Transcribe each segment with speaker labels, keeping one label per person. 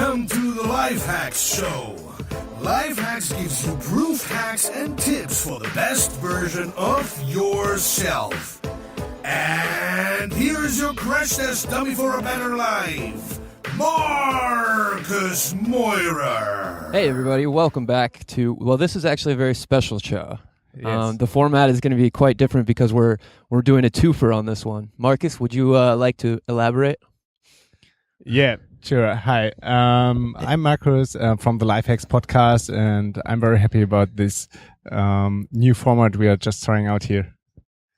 Speaker 1: Welcome to the Life Hacks Show. Life Hacks gives you proof hacks and tips for the best version of yourself. And here's your crash test dummy for a better life, Marcus Meurer.
Speaker 2: Hey everybody, welcome back to, well, this is actually a very special show.
Speaker 3: Yes.
Speaker 2: The format is going to be quite different because we're doing a twofer on this one. Marcus, would you like to elaborate?
Speaker 3: Yeah, sure. Hi, I'm Marcus from the Lifehacks podcast, and I'm very happy about this new format we are just trying out here.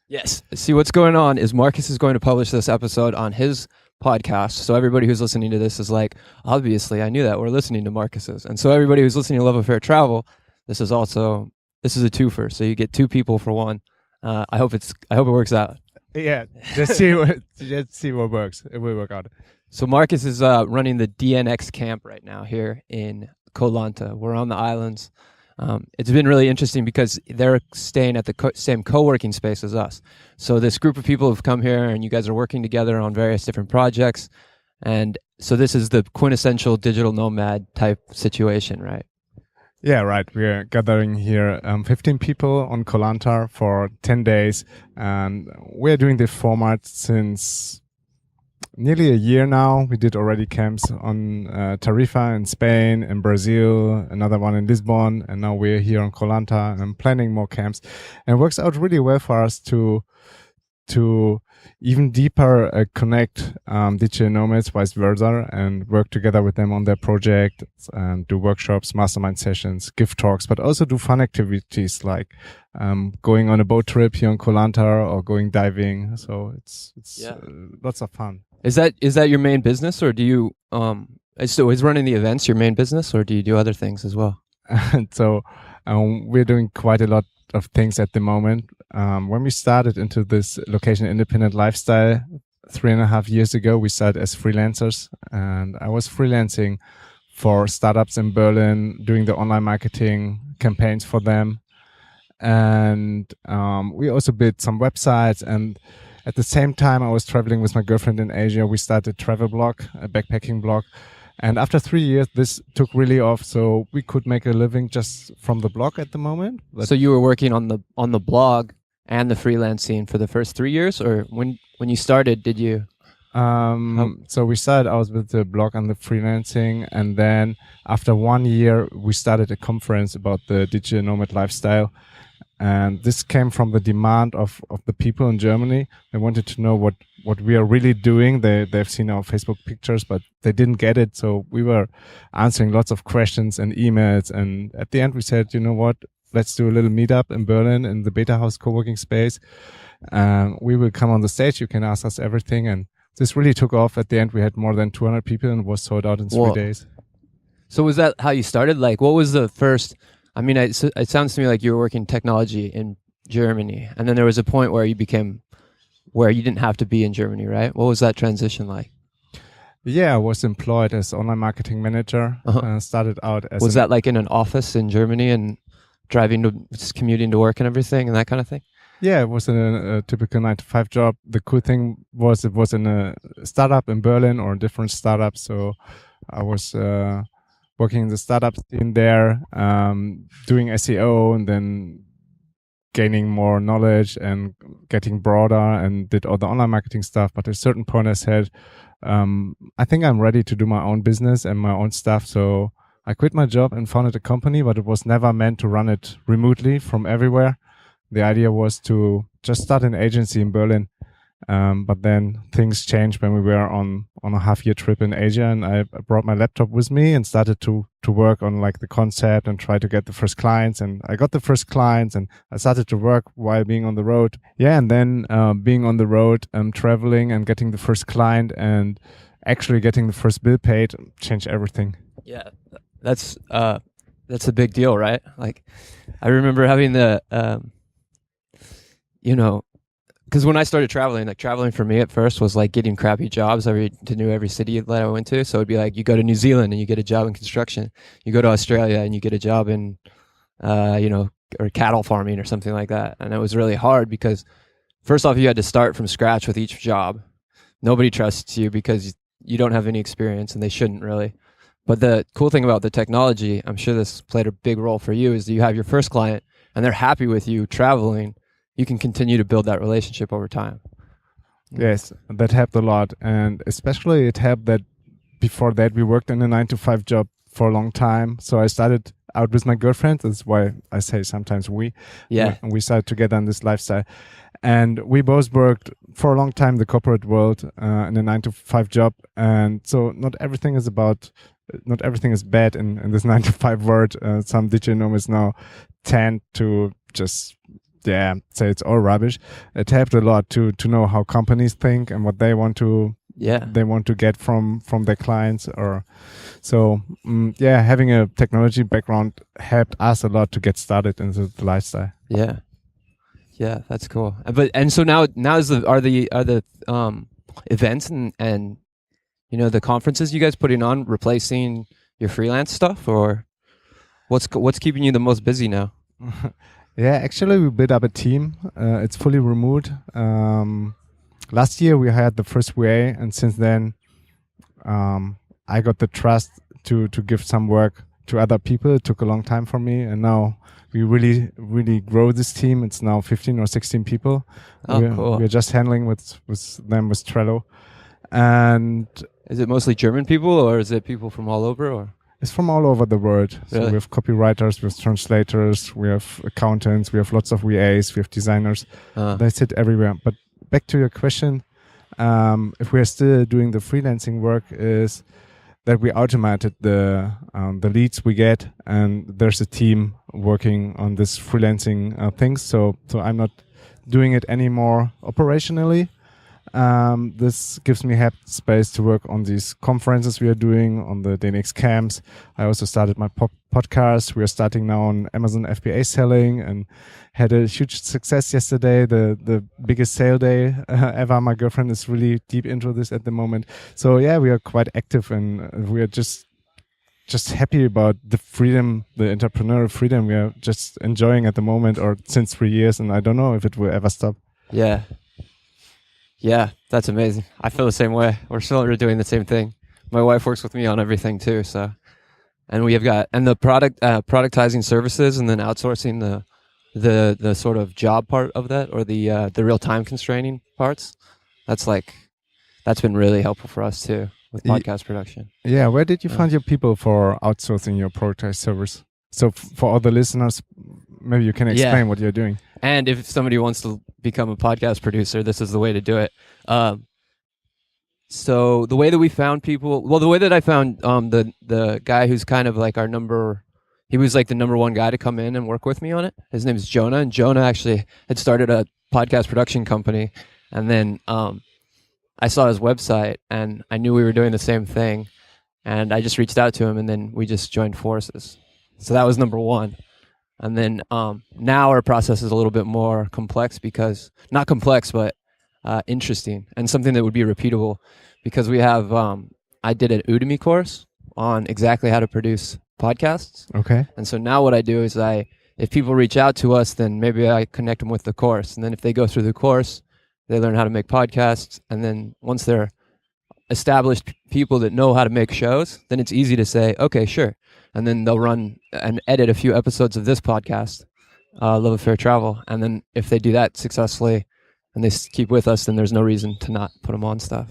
Speaker 2: Yes. See, what's going on is Marcus is going to publish this episode on his podcast. So everybody who's listening to this is like, obviously, I knew that. We're listening to Marcus's. And so everybody who's listening to Love Affair Travel, this is a twofer. So you get two people for one. I hope it works out.
Speaker 3: Yeah, just see what works. It will work out.
Speaker 2: So Marcus is running the DNX camp right now here in Koh Lanta. We're on the islands. It's been really interesting because they're staying at the same co-working space as us. So this group of people have come here and you guys are working together on various different projects. And so this is the quintessential digital nomad type situation, right?
Speaker 3: Yeah, right. We're gathering here 15 people on Koh Lanta for 10 days. And we're doing this format since nearly a year now. We did already camps on Tarifa in Spain, in Brazil, another one in Lisbon, and now we're here on Koh Lanta and I'm planning more camps. And it works out really well for us to even deeper connect digital nomads, vice versa, and work together with them on their project and do workshops, mastermind sessions, give talks, but also do fun activities like going on a boat trip here on Koh Lanta or going diving. So it's lots of fun.
Speaker 2: Is that your main business, or do you is running the events your main business, or do you do other things as well?
Speaker 3: And so we're doing quite a lot of things at the moment. When we started into this location independent lifestyle 3.5 years ago, we started as freelancers, and I was freelancing for startups in Berlin, doing the online marketing campaigns for them. And we also built some websites, and at the same time I was traveling with my girlfriend in Asia. We started a travel blog, a backpacking blog. And after 3 years, this took really off, so we could make a living just from the blog at the moment.
Speaker 2: So you were working on the blog and the freelancing for the first 3 years, or when you started, did you?
Speaker 3: So we started out with the blog and the freelancing, and then after 1 year, we started a conference about the digital nomad lifestyle. And this came from the demand of the people in Germany. They wanted to know what we are really doing. They've seen our Facebook pictures, but they didn't get it. So we were answering lots of questions and emails. And at the end, we said, you know what? Let's do a little meetup in Berlin in the Beta House co-working space. We will come on the stage. You can ask us everything. And this really took off. At the end, we had more than 200 people and was sold out in 3 days.
Speaker 2: So was that how you started? Like, what was the first... I mean, it sounds to me like you were working technology in Germany, and then there was a point where you didn't have to be in Germany, right? What was that transition like?
Speaker 3: Yeah, I was employed as online marketing manager. Started out as...
Speaker 2: Was that like in an office in Germany and commuting to work and everything and that kind of thing?
Speaker 3: Yeah, it was a typical 9-to-5 job. The cool thing was it was in a startup in Berlin or a different startup. So I was... working in the startup scene there, doing SEO and then gaining more knowledge and getting broader, and did all the online marketing stuff. But at a certain point I said, I think I'm ready to do my own business and my own stuff. So I quit my job and founded a company, but it was never meant to run it remotely from everywhere. The idea was to just start an agency in Berlin. But then things changed when we were on a half-year trip in Asia, and I brought my laptop with me and started to work on like the concept and try to get the first clients. And I got the first clients, and I started to work while being on the road. Yeah, and then being on the road, traveling and getting the first client and actually getting the first bill paid changed everything.
Speaker 2: Yeah, that's a big deal, right? Like, I remember having because when I started traveling, like traveling for me at first was like getting crappy jobs to every city that I went to. So it'd be like you go to New Zealand and you get a job in construction. You go to Australia and you get a job in, or cattle farming or something like that. And it was really hard because first off, you had to start from scratch with each job. Nobody trusts you because you don't have any experience, and they shouldn't really. But the cool thing about the technology, I'm sure this played a big role for you, is that you have your first client and they're happy with you traveling. You can continue to build that relationship over time.
Speaker 3: Yes, that helped a lot. And especially it helped that before that we worked in a 9-to-5 job for a long time. So I started out with my girlfriend. That's why I say sometimes we.
Speaker 2: Yeah.
Speaker 3: We started together on this lifestyle. And we both worked for a long time in the corporate world in a 9-to-5 job. And so not everything is bad in this 9-to-5 world. Some digital nomads now tend to just say it's all rubbish. It helped a lot to know how companies think and what they want to get from their clients. Or so having a technology background helped us a lot to get started into the lifestyle.
Speaker 2: Yeah, that's cool. And so now are the events and the conferences you guys putting on replacing your freelance stuff, or what's keeping you the most busy now?
Speaker 3: Yeah, actually we built up a team. It's fully remote. Last year we hired the first VA, and since then I got the trust to give some work to other people. It took a long time for me, and now we really grow this team. It's now 15 or 16 people.
Speaker 2: Cool.
Speaker 3: We're just handling with them with Trello. And
Speaker 2: is it mostly German people, or is it people from all over? Or
Speaker 3: it's from all over the world.
Speaker 2: Really?
Speaker 3: So we have copywriters, we have translators, we have accountants, we have lots of VAs, we have designers. They sit everywhere. But back to your question, if we are still doing the freelancing work, is that we automated the leads we get, and there's a team working on this freelancing things. So I'm not doing it anymore operationally. This gives me space to work on these conferences we are doing, on the DNX camps. I also started my podcast. We are starting now on Amazon FBA selling and had a huge success yesterday, the biggest sale day ever. My girlfriend is really deep into this at the moment. So yeah, we are quite active, and we are just happy about the freedom, the entrepreneurial freedom we are just enjoying at the moment, or since 3 years, and I don't know if it will ever stop.
Speaker 2: Yeah, that's amazing. I feel the same way. We're still doing the same thing. My wife works with me on everything too. So, and we have got the productizing services, and then outsourcing the sort of job part of that, or the real time constraining parts. That's been really helpful for us too with podcast production.
Speaker 3: Yeah, where did you find your people for outsourcing your productized service? So for all the listeners, maybe you can explain what you're doing.
Speaker 2: And if somebody wants to become a podcast producer, this is the way to do it. So the way that we found people, the way that I found the guy who's kind of like he was like the number one guy to come in and work with me on it. His name is Jonah, and Jonah actually had started a podcast production company. And then I saw his website, and I knew we were doing the same thing. And I just reached out to him, and then we just joined forces. So that was number one. And then now our process is a little bit more complex, not complex, but interesting, and something that would be repeatable, because we have, I did an Udemy course on exactly how to produce podcasts.
Speaker 3: Okay.
Speaker 2: And so now what I do is if people reach out to us, then maybe I connect them with the course. And then if they go through the course, they learn how to make podcasts. And then once they're established people that know how to make shows, then it's easy to say, okay, sure. And then they'll run and edit a few episodes of this podcast, Love Affair Travel. And then if they do that successfully and they keep with us, then there's no reason to not put them on stuff.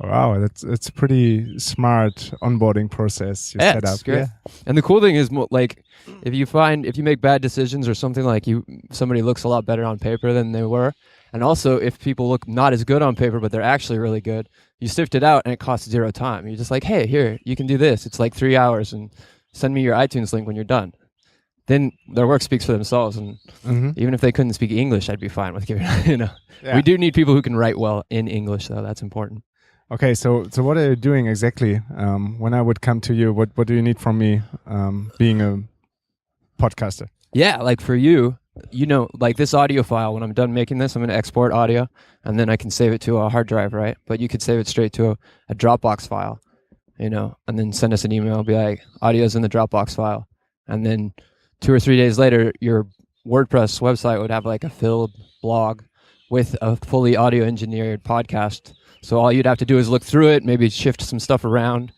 Speaker 3: Wow, it's a pretty smart onboarding process you set up.
Speaker 2: Great. Yeah. And the cool thing is, like, if you make bad decisions or something, like somebody looks a lot better on paper than they were. And also, if people look not as good on paper, but they're actually really good, you sift it out and it costs 0 time. You're just like, hey, here, you can do this. It's like 3 hours, and send me your iTunes link when you're done. Then their work speaks for themselves. And even if they couldn't speak English, I'd be fine with giving it, Yeah. We do need people who can write well in English, though. That's important.
Speaker 3: Okay, so what are you doing exactly? When I would come to you, what do you need from me being a podcaster?
Speaker 2: Yeah, like for you, like this audio file, when I'm done making this, I'm going to export audio, and then I can save it to a hard drive, right? But you could save it straight to a Dropbox file, and then send us an email, be like, audio's in the Dropbox file. And then 2 or 3 days later, your WordPress website would have like a filled blog with a fully audio engineered podcast. So all you'd have to do is look through it, maybe shift some stuff around,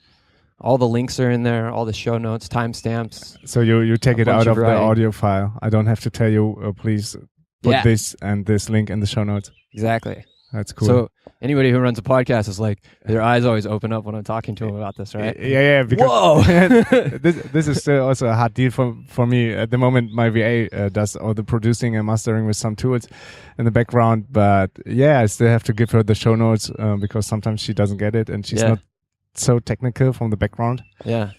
Speaker 2: All the links are in there, all the show notes, timestamps.
Speaker 3: So you take
Speaker 2: A
Speaker 3: it out
Speaker 2: bunch
Speaker 3: of
Speaker 2: of
Speaker 3: the
Speaker 2: writing.
Speaker 3: audio file. I don't have to tell you, please put
Speaker 2: Yeah.
Speaker 3: this and this link in the show notes.
Speaker 2: Exactly.
Speaker 3: That's cool.
Speaker 2: So anybody who runs a podcast is like, their eyes always open up when I'm talking to them about this, right?
Speaker 3: Yeah, because
Speaker 2: Whoa!
Speaker 3: this is still also a hard deal for me. At the moment, my VA does all the producing and mastering with some tools in the background. But yeah, I still have to give her the show notes because sometimes she doesn't get it and she's not so technical from the background.
Speaker 2: Yeah.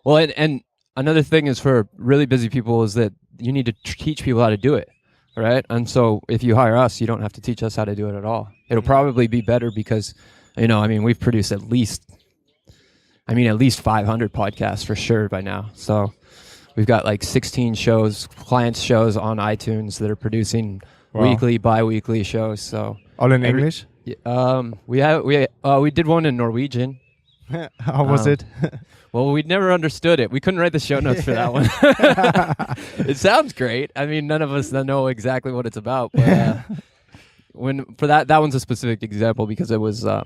Speaker 2: Well, and another thing is for really busy people is that you need to teach people how to do it, right? And so if you hire us, you don't have to teach us how to do it at all. It'll probably be better because, we've produced at least 500 podcasts for sure by now. So we've got like 16 clients shows on iTunes that are producing weekly, bi-weekly shows. So
Speaker 3: all in English?
Speaker 2: We did one in Norwegian.
Speaker 3: How was it?
Speaker 2: Well, we'd never understood it. We couldn't write the show notes for that one. It sounds great. I mean, none of us know exactly what it's about. But that one's a specific example because it was a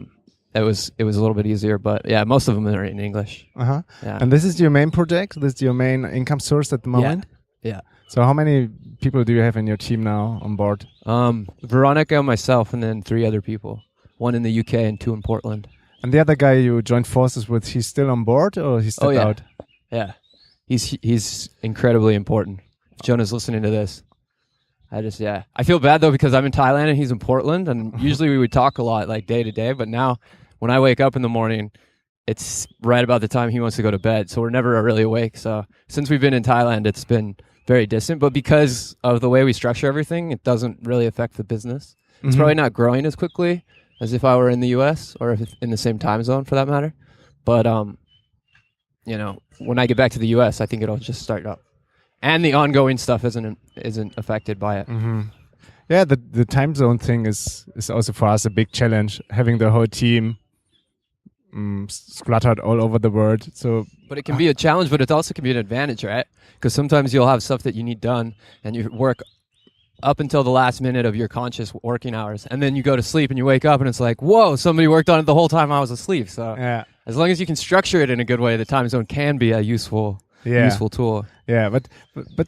Speaker 2: little bit easier. But yeah, most of them are in English.
Speaker 3: Yeah.
Speaker 2: Yeah.
Speaker 3: And this is your main project? This is your main income source at the moment?
Speaker 2: Yeah.
Speaker 3: So how many people do you have in your team now on board?
Speaker 2: Veronica, myself, and then 3 other people. 1 in the UK and 2 in Portland.
Speaker 3: And the other guy you joined forces with, he's still on board or he stepped out?
Speaker 2: Yeah. He's incredibly important. If Jonah's listening to this, I feel bad though because I'm in Thailand and he's in Portland, and usually we would talk a lot like day to day, but now when I wake up in the morning, it's right about the time he wants to go to bed, so we're never really awake. So since we've been in Thailand, it's been very distant, but because of the way we structure everything, it doesn't really affect the business. It's probably not growing as quickly as if I were in the US or if it's in the same time zone for that matter. But, when I get back to the US, I think it'll just start up. And the ongoing stuff isn't affected by it.
Speaker 3: Mm-hmm. Yeah, the time zone thing is also for us a big challenge, having the whole team splattered all over the world.
Speaker 2: But it can be a challenge, but it also can be an advantage, right? Because sometimes you'll have stuff that you need done and you work up until the last minute of your conscious working hours, and then you go to sleep and you wake up and it's like, whoa, somebody worked on it the whole time I was asleep. So as long as you can structure it in a good way, the time zone can be a useful tool.
Speaker 3: Yeah, but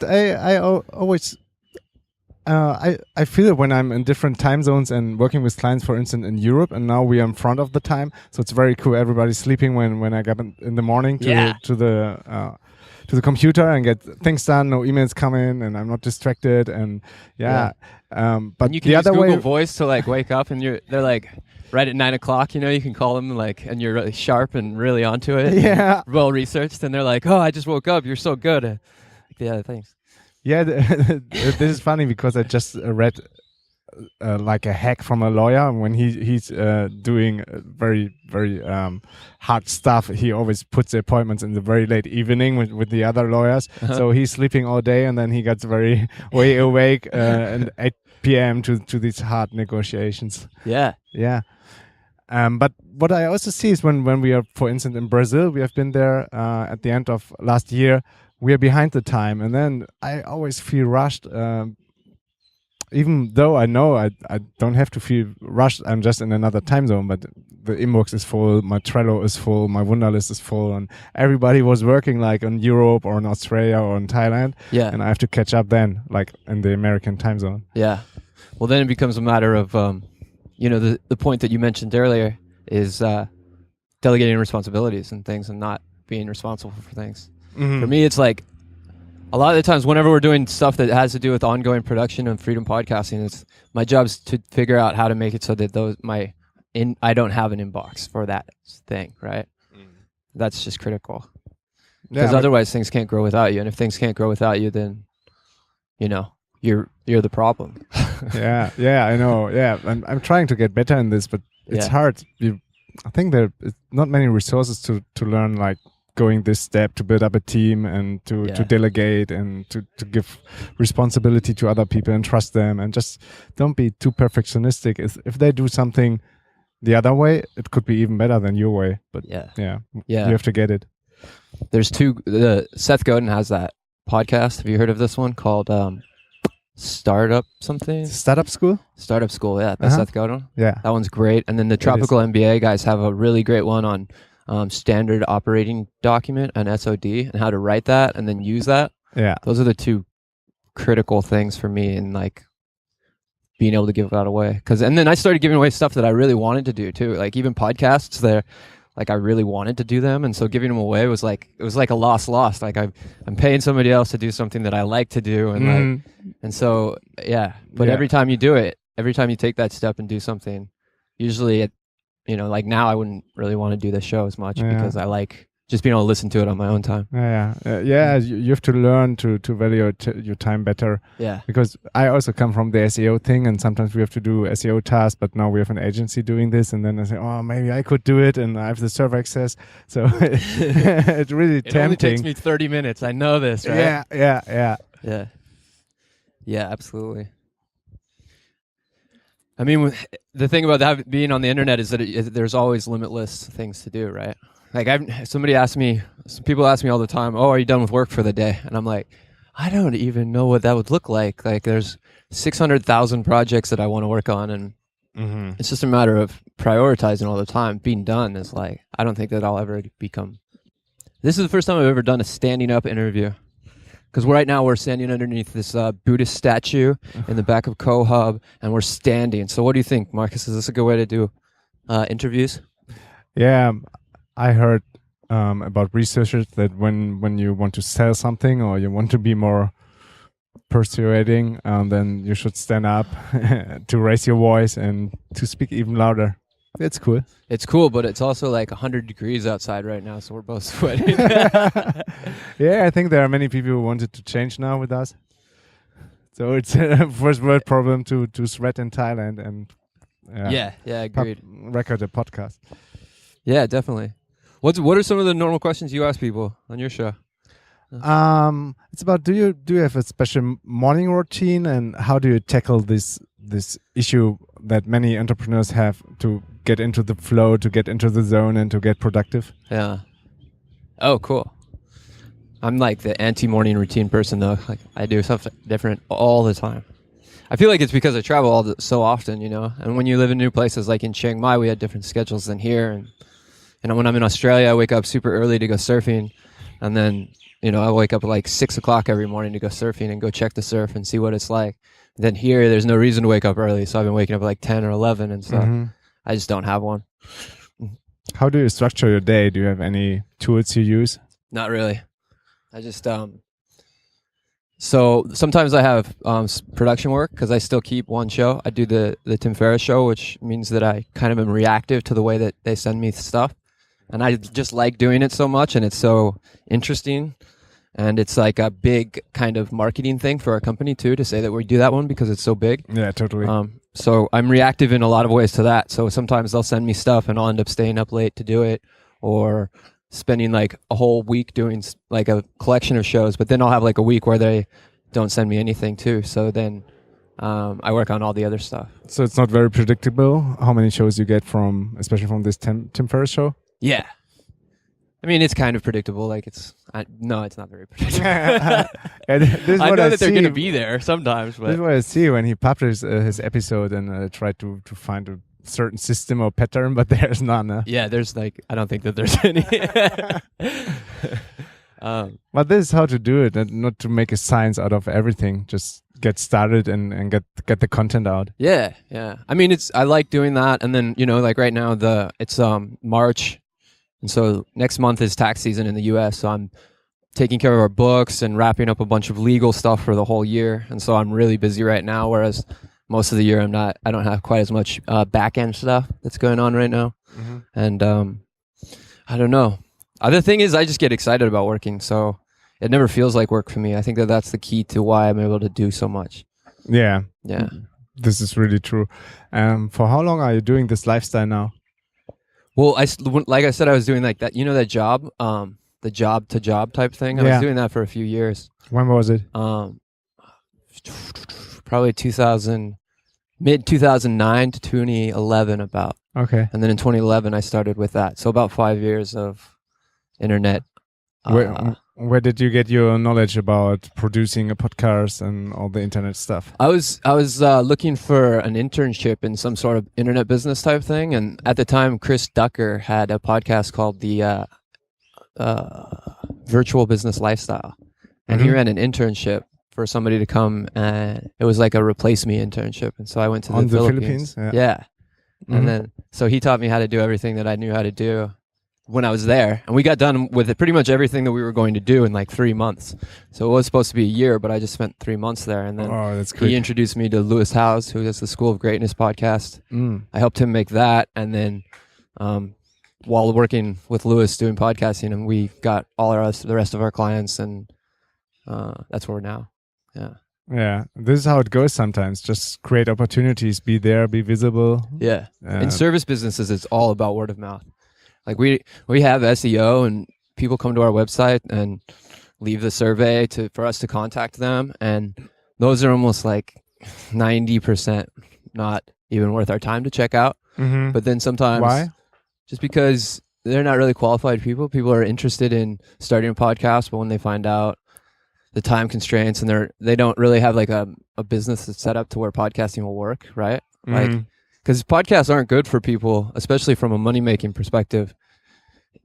Speaker 3: I always I feel it when I'm in different time zones and working with clients, for instance, in Europe, and now we are in front of the time, so it's very cool. Everybody's sleeping when I get in the morning to the computer and get things done, no emails come in, and I'm not distracted, and but
Speaker 2: you can
Speaker 3: the
Speaker 2: use
Speaker 3: other
Speaker 2: Google
Speaker 3: way,
Speaker 2: Voice to like wake up, and they're like right at 9 o'clock, you can call them and you're really sharp and really onto it.
Speaker 3: Yeah.
Speaker 2: Well researched, and they're like, oh, I just woke up, you're so good. Thanks.
Speaker 3: Yeah, this is funny because I just read like a hack from a lawyer. When he's doing very very hard stuff, he always puts the appointments in the very late evening with the other lawyers. So he's sleeping all day, and then he gets way awake at 8 p.m. to these hard negotiations.
Speaker 2: Yeah.
Speaker 3: But what I also see is when we are, for instance, in Brazil, we have been there at the end of last year. We are behind the time, and then I always feel rushed. Even though I know I don't have to feel rushed, I'm just in another time zone, but the inbox is full, my Trello is full, my Wunderlist is full, and everybody was working like in Europe or in Australia or in Thailand, and I have to catch up then, like in the American time zone.
Speaker 2: Yeah. Well, then it becomes a matter of, the point that you mentioned earlier is delegating responsibilities and things and not being responsible for things. Mm-hmm. For me, it's like a lot of the times whenever we're doing stuff that has to do with ongoing production and freedom podcasting, it's my job is to figure out how to make it so that I don't have an inbox for that thing, right? That's just critical. Because otherwise things can't grow without you. And if things can't grow without you, then, you're the problem.
Speaker 3: Yeah, I know. Yeah, I'm trying to get better in this, but it's hard. I think there is not many resources to learn, like going this step to build up a team and to delegate and to give responsibility to other people and trust them, and just don't be too perfectionistic. If they do something the other way, it could be even better than your way. But you have to get it.
Speaker 2: There's Seth Godin has that podcast. Have you heard of this one called Startup something?
Speaker 3: Startup School?
Speaker 2: Startup School, yeah. That's Seth Godin.
Speaker 3: Yeah.
Speaker 2: That one's great. And then the Tropical MBA guys have a really great one on standard operating document, an SOD, and how to write that and then use that.
Speaker 3: Yeah.
Speaker 2: Those are the two critical things for me in like being able to give that away. And then I started giving away stuff that I really wanted to do too. Like even podcasts that like I really wanted to do them. And so giving them away was like, it was like a lost. Like I'm paying somebody else to do something that I like to do. And like, and so, yeah, but every time you do it, every time you take that step and do something, usually it, you know, like now I wouldn't really want to do the show as much because I like just being able to listen to it on my own time.
Speaker 3: You have to learn to value your time better.
Speaker 2: Yeah.
Speaker 3: Because I also come from the SEO thing, and sometimes we have to do SEO tasks, but now we have an agency doing this, and then I say, oh, maybe I could do it, and I have the server access. So it's really tempting.
Speaker 2: It only takes me 30 minutes. I know this, right?
Speaker 3: Yeah.
Speaker 2: Yeah, absolutely. I mean, the thing about that being on the internet is that there's always limitless things to do, right? Like some people ask me all the time, oh, are you done with work for the day? And I'm like, I don't even know what that would look like. Like there's 600,000 projects that I want to work on. And it's just a matter of prioritizing all the time. Being done is like, I don't think that I'll ever become. This is the first time I've ever done a standing up interview. Because right now we're standing underneath this Buddhist statue in the back of Co-Hub, and we're standing. So what do you think, Marcus? Is this a good way to do interviews?
Speaker 3: Yeah, I heard about researchers that when you want to sell something or you want to be more persuading, then you should stand up to raise your voice and to speak even louder. It's cool.
Speaker 2: It's cool, but it's also like 100 degrees outside right now, so we're both sweating.
Speaker 3: Yeah, I think there are many people who wanted to change now with us. So it's a first world problem to sweat in Thailand and
Speaker 2: agreed.
Speaker 3: Record a podcast.
Speaker 2: Yeah, definitely. What are some of the normal questions you ask people on your show?
Speaker 3: It's about do you have a special morning routine, and how do you tackle this issue that many entrepreneurs have to get into the flow, to get into the zone, and to get productive?
Speaker 2: Yeah. Oh, cool. I'm like the anti-morning routine person though. Like I do something different all the time. I feel like it's because I travel so often, you know. And when you live in new places, like in Chiang Mai, we had different schedules than here. And when I'm in Australia, I wake up super early to go surfing, and then I wake up at like 6 o'clock every morning to go surfing and go check the surf and see what it's like. Then here, there's no reason to wake up early, so I've been waking up at like 10 or 11, and so I just don't have one.
Speaker 3: How do you structure your day? Do you have any tools you use?
Speaker 2: Not really. I just so sometimes I have production work because I still keep one show. I do the Tim Ferriss show, which means that I kind of am reactive to the way that they send me stuff. And I just like doing it so much, and it's so interesting. And it's like a big kind of marketing thing for our company too, to say that we do that one because it's so big.
Speaker 3: Yeah, totally.
Speaker 2: So I'm reactive in a lot of ways to that. So sometimes they'll send me stuff and I'll end up staying up late to do it, or spending like a whole week doing like a collection of shows, but then I'll have like a week where they don't send me anything too. So then I work on all the other stuff. So
Speaker 3: it's not very predictable how many shows you get especially from this Tim Ferriss show?
Speaker 2: Yeah. I mean, it's kind of predictable. Like no, it's not very predictable. I know that they're going to be there sometimes. But
Speaker 3: this is what I see when he publishes his episode and try to find a certain system or pattern, but there's none.
Speaker 2: Yeah, there's like, I don't think that there's any.
Speaker 3: But this is how to do it, and not to make a science out of everything. Just get started and get the content out.
Speaker 2: Yeah. I mean, I like doing that, and then like right now it's March. And so next month is tax season in the US. So I'm taking care of our books and wrapping up a bunch of legal stuff for the whole year. And so I'm really busy right now, whereas most of the year I don't have quite as much back end stuff that's going on right now. And I don't know. Other thing is I just get excited about working. So it never feels like work for me. I think that's the key to why I'm able to do so much.
Speaker 3: Yeah.
Speaker 2: Yeah.
Speaker 3: This is really true. For how long are you doing this lifestyle now?
Speaker 2: Well, like I said, I was doing like that, that job, the job to job type thing. I was doing that for a few years.
Speaker 3: When was it?
Speaker 2: Probably mid 2009 to 2011 about.
Speaker 3: Okay.
Speaker 2: And then in 2011, I started with that. So about 5 years of internet.
Speaker 3: Where did you get your knowledge about producing a podcast and all the internet stuff?
Speaker 2: I was looking for an internship in some sort of internet business type thing, and at the time, Chris Ducker had a podcast called the Virtual Business Lifestyle, and he ran an internship for somebody to come, and it was like a replace me internship, and so I went to the Philippines. Yeah. And then so he taught me how to do everything that I knew how to do when I was there, and we got done with pretty much everything that we were going to do in like 3 months. So it was supposed to be a year, but I just spent 3 months there, and then
Speaker 3: that's quick.
Speaker 2: he introduced me to Lewis Howes, who does the School of Greatness podcast. I helped him make that, and then while working with Lewis doing podcasting, and we got all the rest of our clients, and that's where we're now.
Speaker 3: Yeah, this is how it goes sometimes. Just create opportunities, be there, be visible.
Speaker 2: Yeah. In service businesses, it's all about word of mouth. Like we have SEO, and people come to our website and leave the survey for us to contact them, and those are almost like 90% not even worth our time to check out. But then sometimes,
Speaker 3: why?
Speaker 2: Just because they're not really qualified people. People are interested in starting a podcast, but when they find out the time constraints and they don't really have like a business that's set up to where podcasting will work, right? Like, because podcasts aren't good for people, especially from a money making perspective,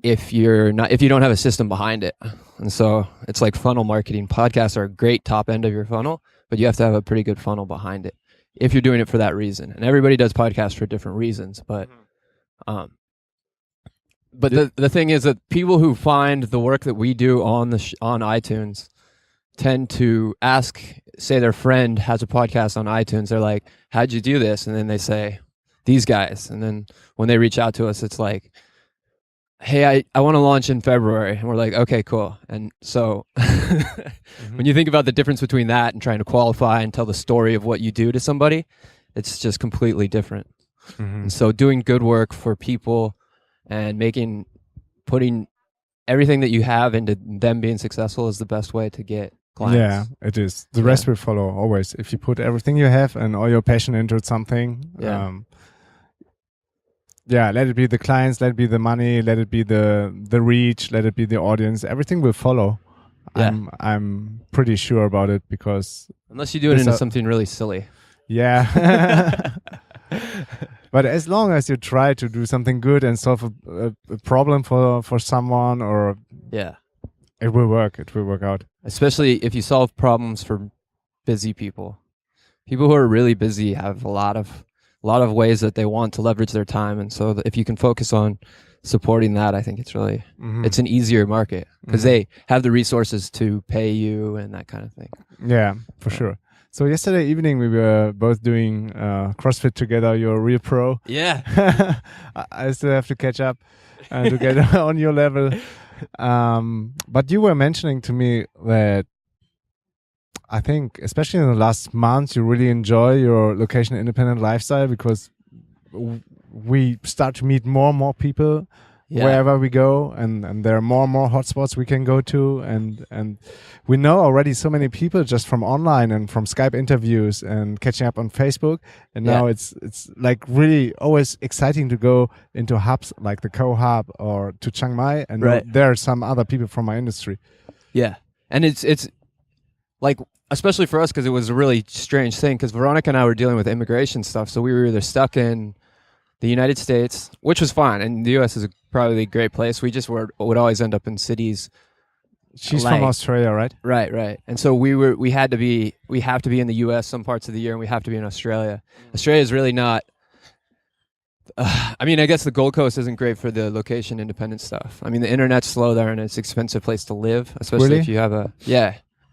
Speaker 2: if you don't have a system behind it. And so it's like funnel marketing. Podcasts are a great top end of your funnel, but you have to have a pretty good funnel behind it if you're doing it for that reason. And everybody does podcasts for different reasons, but the thing is that people who find the work that we do on iTunes tend to ask, say their friend has a podcast on iTunes. They're like, how'd you do this? And then they say, these guys. And then when they reach out to us, it's like, hey, I want to launch in February. And we're like, okay, cool. And so when you think about the difference between that and trying to qualify and tell the story of what you do to somebody, it's just completely different. And so doing good work for people and putting everything that you have into them being successful is the best way to get clients.
Speaker 3: Yeah, it is. The rest will follow always. If you put everything you have and all your passion into something, let it be the clients, let it be the money, let it be the reach, let it be the audience. Everything will follow. Yeah. I'm pretty sure about it, because
Speaker 2: unless you do it into something really silly.
Speaker 3: Yeah. But as long as you try to do something good and solve a problem for someone, or it will work. It will work out. Especially
Speaker 2: if you solve problems for busy people. People who are really busy have a lot of ways that they want to leverage their time, and so if you can focus on supporting that, I think it's really it's an easiasier market, because they have the resources to pay you and that kind of thing.
Speaker 3: Yeah, for sure. So yesterday evening we were both doing CrossFit together. You're a real pro.
Speaker 2: Yeah.
Speaker 3: I still have to catch up to get on your level. But you were mentioning to me that I think, especially in the last months, you really enjoy your location independent lifestyle, because we start to meet more and more people wherever we go, and there are more and more hotspots we can go to, and we know already so many people just from online and from Skype interviews and catching up on Facebook, and now it's like really always exciting to go into hubs like the Co-Hub or to Chiang Mai, and there are some other people from my industry.
Speaker 2: Yeah, and it's like, especially for us, because it was a really strange thing, because Veronica and I were dealing with immigration stuff, so we were either stuck in the United States, which was fine, and the U.S. is probably a great place. We just would always end up in cities.
Speaker 3: She's from Australia, right?
Speaker 2: Right. And so we have to be in the U.S. some parts of the year, and we have to be in Australia. Australia is really not. I mean, I guess the Gold Coast isn't great for the location independent stuff. I mean, the internet's slow there, and it's an expensive place to live, especially if you have the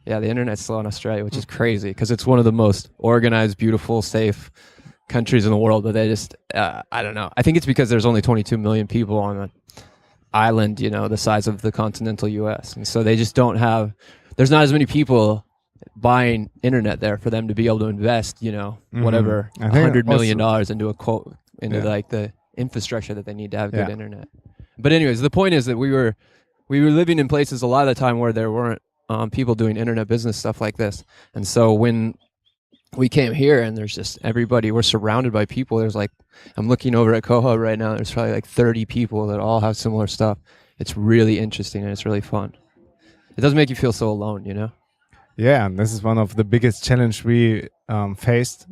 Speaker 2: internet's slow in Australia, which is crazy, because it's one of the most organized, beautiful, safe countries in the world, but they just I don't know. I think it's because there's only 22 million people on an island, the size of the continental US, and so they just don't have, there's not as many people buying internet there for them to be able to invest whatever $100 million into like the infrastructure that they need to have good internet. But anyways, the point is that we were living in places a lot of the time where there weren't people doing internet business stuff like this, and so when we came here, and there's just everybody, we're surrounded by people. There's like, I'm looking over at Co-Hub right now, there's probably like 30 people that all have similar stuff. It's really interesting, and it's really fun. it doesn't make you feel so alone, you know?
Speaker 3: Yeah, and this is one of the biggest challenge we faced.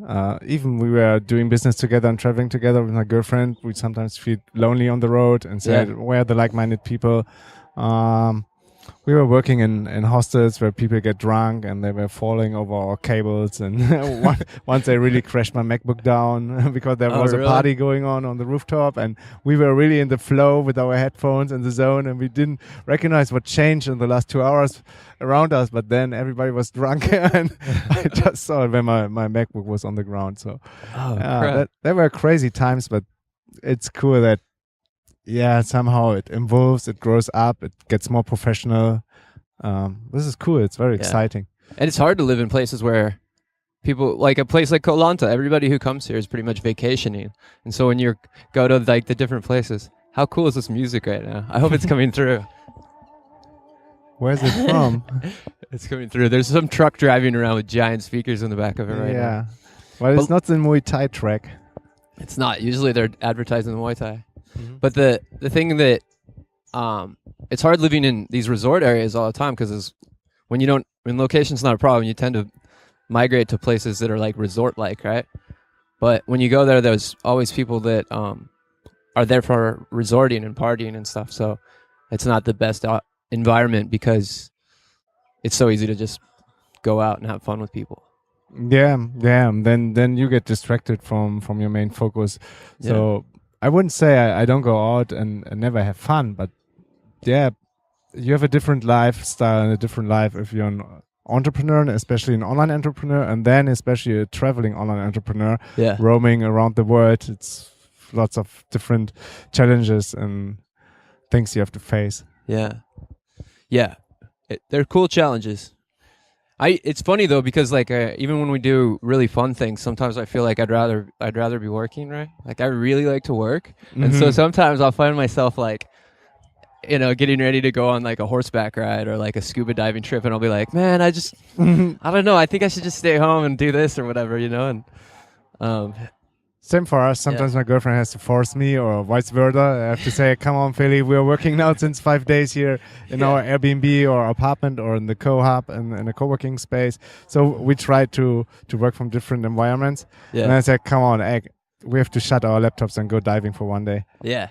Speaker 3: Even we were doing business together and traveling together with my girlfriend. We sometimes feel lonely on the road and said, where are the like-minded people? We were working in hostels where people get drunk and they were falling over our cables. And once they really crashed my MacBook down because there was a party going on the rooftop. And we were really in the flow with our headphones in the zone. And we didn't recognize what changed in the last 2 hours around us. But then everybody was drunk. And I just saw it when my MacBook was on the ground. So there were crazy times, but it's cool that somehow it evolves, it grows up, it gets more professional. This is cool. It's very exciting.
Speaker 2: And it's hard to live in places where people, like a place like Koh Lanta, everybody who comes here is pretty much vacationing. And so when you go to like the different places, how cool is this music right now? I hope it's coming through.
Speaker 3: Where's it from?
Speaker 2: It's coming through. There's some truck driving around with giant speakers in the back of it right now.
Speaker 3: Yeah. Well, it's not the Muay Thai track.
Speaker 2: It's not. Usually they're advertising the Muay Thai. But the thing that it's hard living in these resort areas all the time because when location's not a problem, you tend to migrate to places that are like resort-like, right? But when you go there, there's always people that are there for resorting and partying and stuff. So it's not the best environment because it's so easy to just go out and have fun with people.
Speaker 3: Yeah. Then you get distracted from your main focus. So. I wouldn't say I don't go out and never have fun, but you have a different lifestyle and a different life if you're an entrepreneur, and especially an online entrepreneur, and then especially a traveling online entrepreneur, roaming around the world. It's lots of different challenges and things you have to face.
Speaker 2: Yeah. They're cool challenges. It's funny though because like even when we do really fun things, sometimes I feel like I'd rather be working, right? Like I really like to work, and so sometimes I'll find myself like, getting ready to go on like a horseback ride or like a scuba diving trip, and I'll be like, man, I don't know, I think I should just stay home and do this or whatever, and
Speaker 3: Same for us. Sometimes my girlfriend has to force me, or vice versa. I have to say, come on, Philly, we're working now since 5 days here in our Airbnb or apartment or in the co-hub and in a co-working space. So we try to work from different environments. And I said, come on, we have to shut our laptops and go diving for one day.
Speaker 2: Yeah.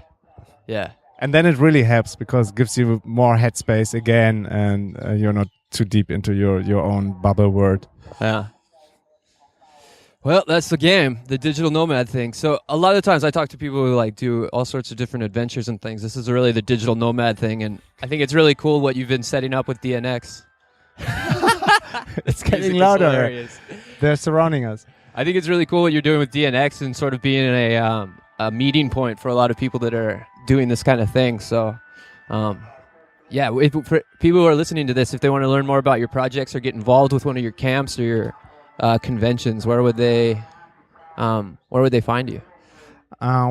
Speaker 3: And then it really helps because it gives you more headspace again, and you're not too deep into your own bubble world.
Speaker 2: Yeah. Well, that's the game, the digital nomad thing. So a lot of times I talk to people who like do all sorts of different adventures and things. This is really the digital nomad thing, and I think it's really cool what you've been setting up with DNX.
Speaker 3: It's getting louder. They're surrounding us.
Speaker 2: I think it's really cool what you're doing with DNX and sort of being a meeting point for a lot of people that are doing this kind of thing. So, for people who are listening to this, if they want to learn more about your projects or get involved with one of your camps or your conventions, where would they find you?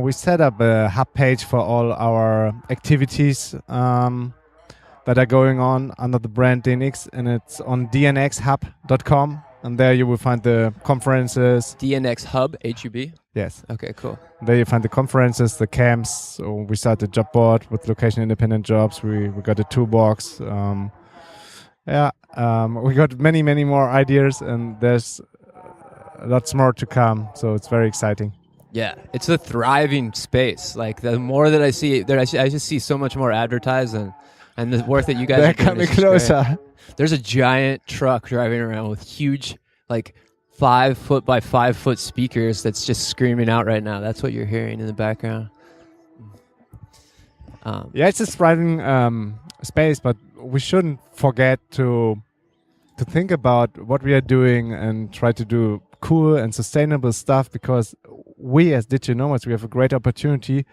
Speaker 3: We set up a hub page for all our activities that are going on under the brand DNX, and it's on dnxhub.com, and there you will find the conferences.
Speaker 2: DNX Hub, HUB?
Speaker 3: Yes.
Speaker 2: Okay, cool.
Speaker 3: There you find the conferences, the camps. So we started a job board with location-independent jobs. We got a toolbox. We got many more ideas, and there's lots more to come. So it's very exciting.
Speaker 2: Yeah, it's a thriving space. Like the more that I see, I just see so much more advertising, and the work that you guys
Speaker 3: they're
Speaker 2: are doing
Speaker 3: coming closer.
Speaker 2: Great. There's a giant truck driving around with huge, like 5 foot by 5 foot speakers that's just screaming out right now. That's what you're hearing in the background.
Speaker 3: It's a thriving space, but we shouldn't forget to think about what we are doing and try to do cool and sustainable stuff, because we as digital nomads, we have a great opportunity.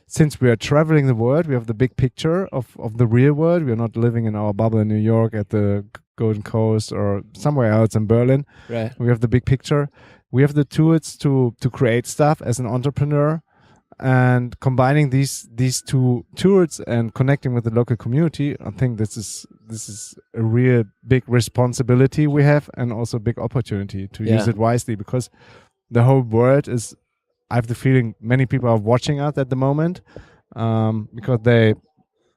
Speaker 3: Since we are traveling the world, we have the big picture of the real world. We are not living in our bubble in New York at the Golden Coast or somewhere else in Berlin.
Speaker 2: Right.
Speaker 3: We have the big picture. We have the tools to create stuff as an entrepreneur. And combining these two tools and connecting with the local community, I think this is a real big responsibility we have, and also a big opportunity to use it wisely, because the whole world is, I have the feeling many people are watching us at the moment, because they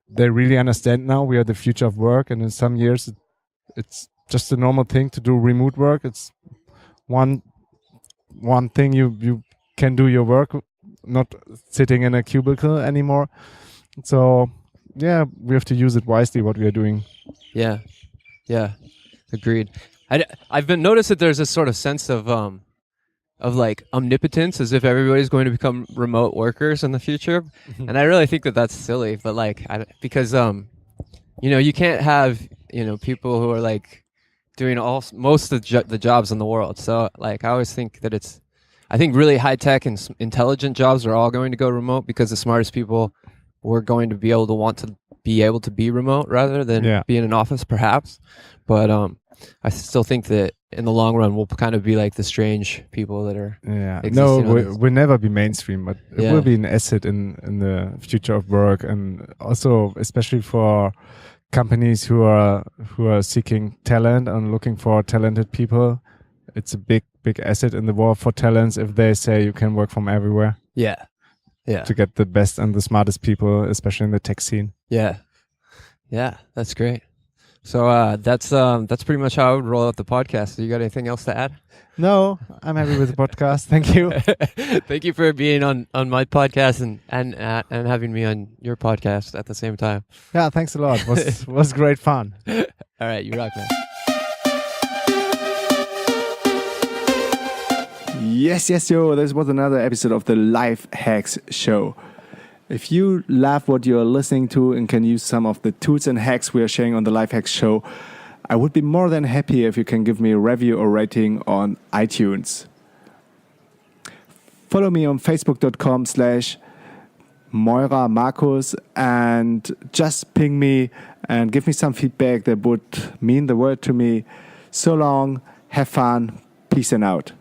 Speaker 3: they really understand now we are the future of work, and in some years it's just a normal thing to do remote work. It's one thing you can do your work, not sitting in a cubicle anymore. So yeah, we have to use it wisely, what we are doing.
Speaker 2: Yeah, agreed. I've been noticed that there's this sort of sense of like omnipotence, as if everybody's going to become remote workers in the future, and I really think that that's silly. But like, because you can't have people who are like doing most of the jobs in the world. So like, I always think that I think really high tech and intelligent jobs are all going to go remote, because the smartest people were going to be able to want to be able to be remote rather than be in an office, perhaps. But I still think that in the long run, we'll kind of be like the strange people that are.
Speaker 3: Yeah, no, we'll never be mainstream, but it will be an asset in the future of work, and also especially for companies who are seeking talent and looking for talented people. It's a big asset in the war for talents if they say you can work from everywhere.
Speaker 2: Yeah.
Speaker 3: To get the best and the smartest people, especially in the tech scene.
Speaker 2: Yeah, that's great. So that's pretty much how I would roll out the podcast. So you got anything else to add?
Speaker 3: No, I'm happy with the podcast. Thank you.
Speaker 2: Thank you for being on my podcast and having me on your podcast at the same time.
Speaker 3: Yeah, thanks a lot. Was great fun.
Speaker 2: All right, you rock, man.
Speaker 4: Yes, yo. This was another episode of the Life Hacks Show. If you love what you're listening to and can use some of the tools and hacks we are sharing on the Life Hacks Show, I would be more than happy if you can give me a review or rating on iTunes. Follow me on facebook.com/Meurer Marcus and just ping me and give me some feedback that would mean the world to me. So long, have fun, peace and out.